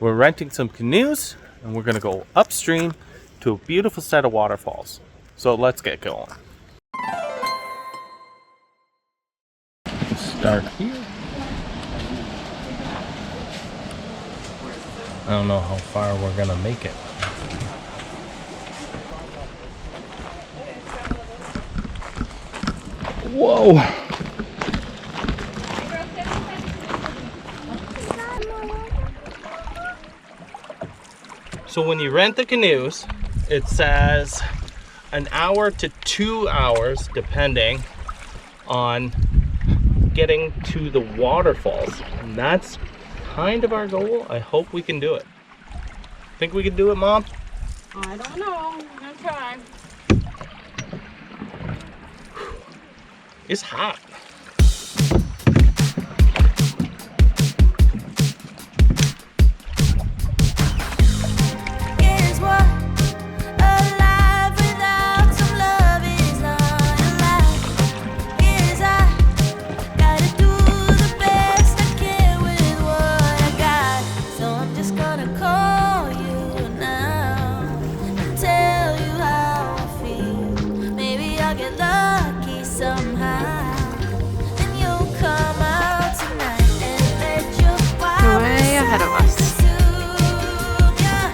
We're renting some canoes and we're gonna go upstream to a beautiful set of waterfalls. So let's get going. Start here. I don't know how far we're gonna make it. Whoa! So when you rent the canoes, it says an hour to 2 hours, depending on getting to the waterfalls. And that's kind of our goal. I hope we can do it. Think we can do it, Mom? I don't know. I'm gonna try. It's hot.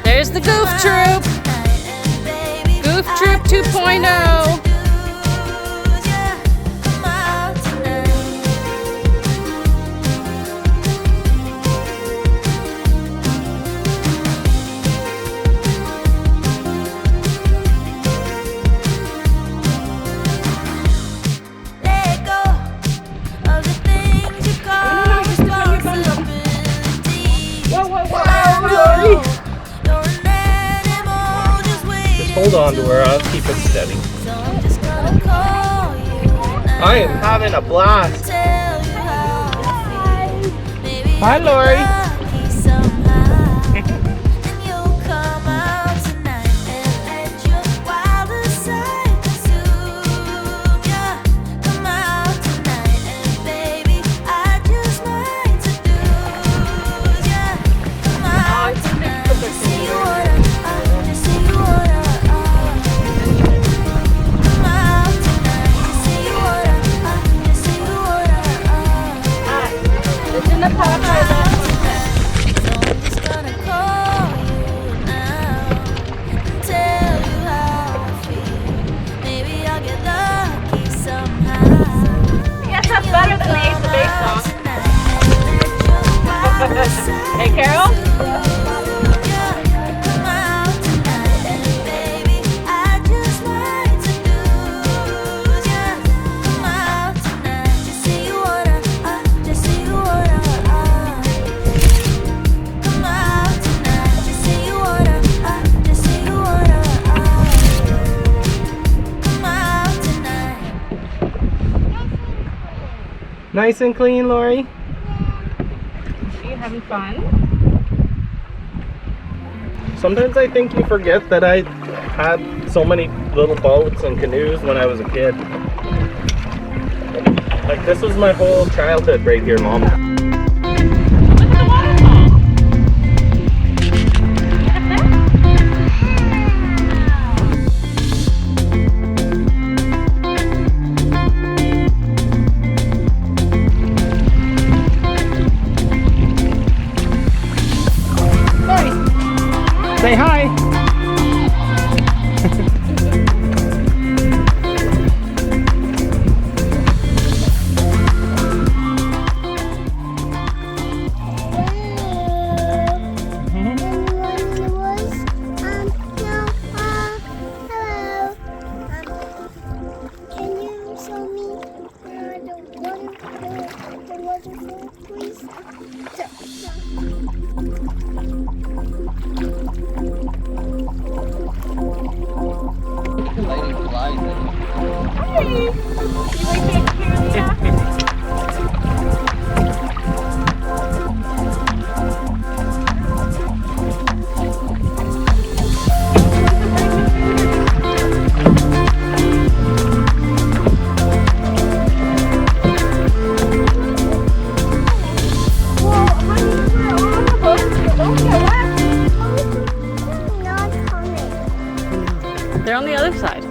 There's the Goof Troop! Goof Troop 2.0! Hold on to her, I'll keep it steady. I am having a blast. Hi, Laurie. Hey, Carol? Nice and clean, Laurie. Are you having fun? Sometimes I think you forget that I had so many little boats and canoes when I was a kid. Like, this was my whole childhood right here, Mom. Look at the waterfall! Say hi! Well, honey, we're on the boat. Don't get wet. on the other side.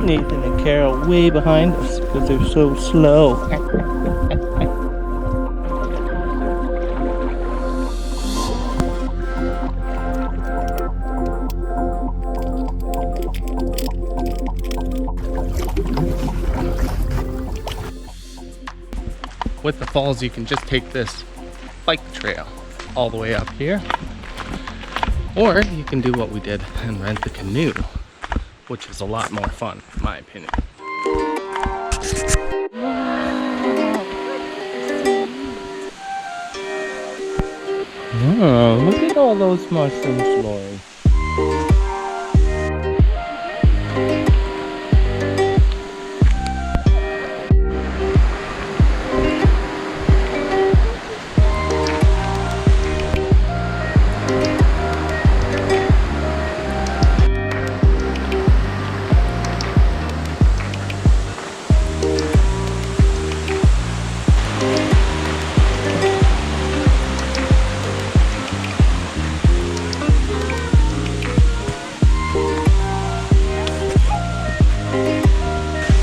Nathan and Carol way behind us because they're so slow. With the falls, you can just take this bike trail all the way up here, or you can do what we did and rent the canoe, which is a lot more fun, in my opinion. Oh, look at all those mushrooms, Laurie.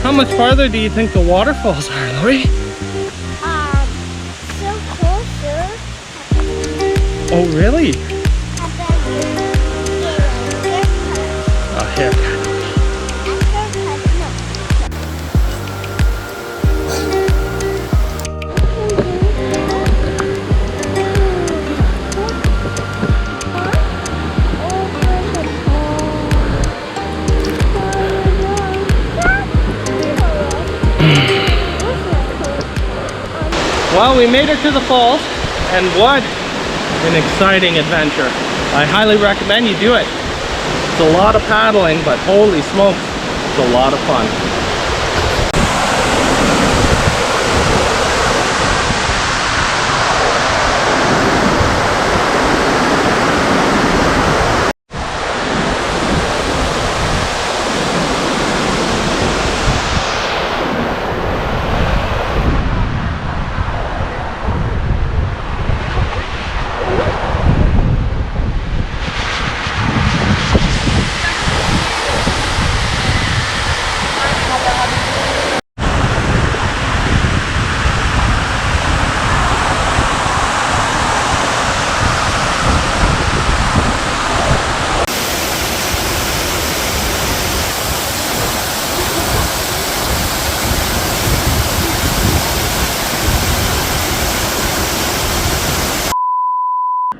How much farther do you think the waterfalls are, Laurie? So closer. Oh, really? How about you? A haircut. Well, we made it to the falls, and what an exciting adventure. I highly recommend you do it. It's a lot of paddling, but holy smokes, it's a lot of fun.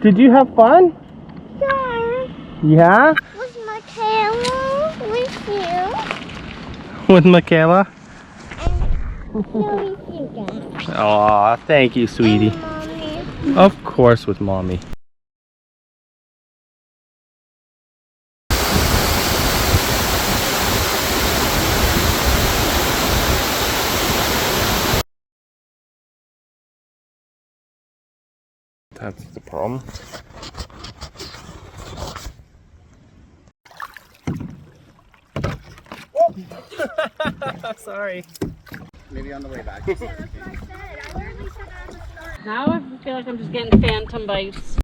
Did you have fun? Yeah. Yeah? Was Makayla with you? With Makayla? And Laurie again. Aw, thank you, sweetie. Mommy. Of course, with mommy. That's the problem. Sorry. Maybe on the way back. Now I feel like I'm just getting phantom bites.